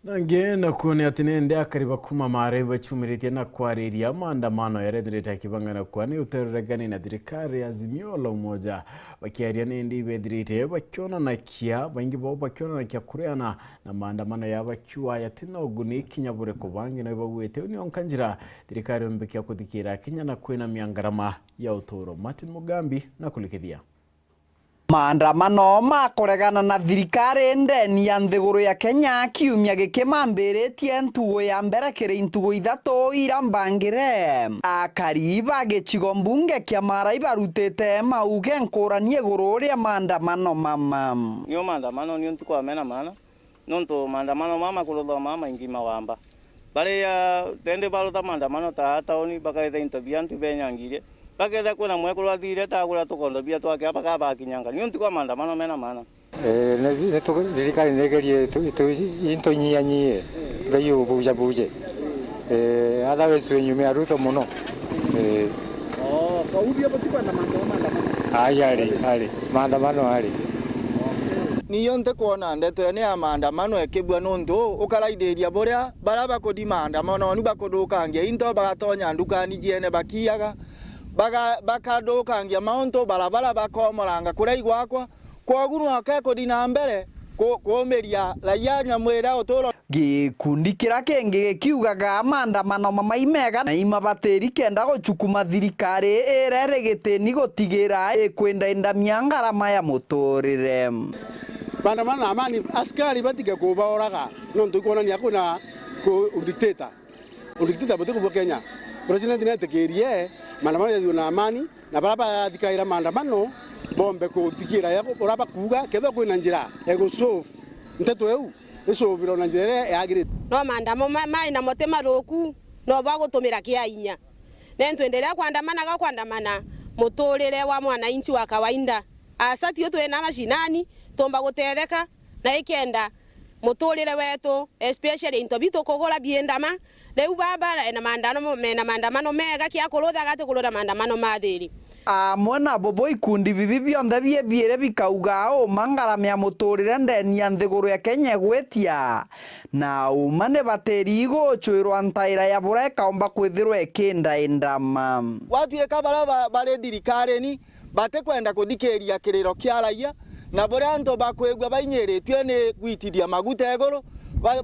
Nangena kuone atinende akariba kuma mareva chumiritie na kwariria maandamano yaretherete akibangana kwani uteruregani na thirikari Azimio la Umoja bakiaria nindi bethirite bakionanakia baingi bo bakionanakia kureana na maandamano yabakiwa yatina uguni kinyabure kubangi na bagwete ni onkanjira thirikari mbekia kuthikira Kenya na kwina miangarama ya uturo. Martin Mugambi na kulikithia. Maandamano makoregana na thirikari ndeni ya nthiguru ya Kenya kiumia gikimambiritie ntugo ya mbere kiri intugo ithatu ira mbangire. Akari bagicigo mbunge kia Marai barutite mauge nkurani iguru ria maandamano mama. Niyo maandamano niyo ntukwamena mana nonto maandamano mama kurutha mama ingi mawamba bale ya tende baruta maandamano ta taoni bakaitha intabia ntu benyangire baketha kwena mwekuru athire tagura tukondobia twake apaka bakinyanga niyo ntukwa maandamano mena mana ne thirikari negerie into nyianyie beyo buje otherwise nyume aruto muno kaudi abatikwa na maandamano ali maandamano ali niyo nte kuona ndete ne maandamano ekebwa nonto ukaraideria boria baraba kodi maandamano ni bakodokangia into bagatonya ndukani jiene bakiaga bakadokangia maunto barabara bakomoranga kuraigwa kwa kwaguru akekodi na mbere kuomeria raia nyamwira uturo. Gikundi kira kenge kiugaga maandamano mamaimega na imabateri kenda gucukuma thirikari irere ni gutigira kwenda miangarama ya muturire. Maandamano amani askari batige kubaoraga nonto kuonania kuna dictator batuko Kenya. President netekerie maandamano ya na amani na baraba thikaira maandamano bombe kutikira yako uraba kuga ketho kwina njira ego solve nteto eu esolve na njira ya agire no maandamano mai na motema roku no bagutumira kia inya nentuendelea kuandamana muturire wa mwananchi wa kawaida asati yote na mashinani tomba gutetheka na ikenda muturire wetu especially intobito kogora biendama leu baba na maandamano mega kia kurutha gate kurura maandamano mathiri mwana bobo ikundi bibi bionthe biere bikauga mangaramia muturire ndeni ya nthiguru ya Kenya gwetia na umane bateri guchwirwa ntaira ya bura kaomba kwithirwa ekindaindama watu ekabara bare thirikari ni bate kwenda kudikeria kiriro kia raia na bora nto bakwegwa bainyeretwe ni gwitidia maguta egoro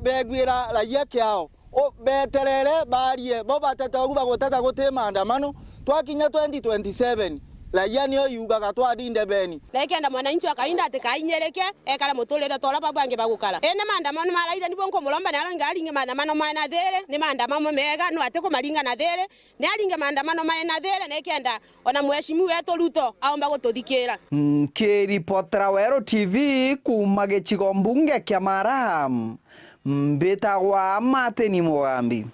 begwira raia kiao o beterere barie bo batata oguba gotata gote maandamano twakinya 2027 raia niyo yugaga twadinde beni lekenda mwananchi akainda atikainyerekea ekala muturire tola babange bagukala ene maandamano maraida nibo nkomulomba nalo ngalinge maandamano mana there ni maandamano mega no ateko malinga na there ni alinge maandamano mana there nekenda ona mheshimiwa wetu Ruto aomba gututhikira. Kiripotera Wero TV kuma gicigo mbunge kia Maram mbetagwa Martin Mugambi.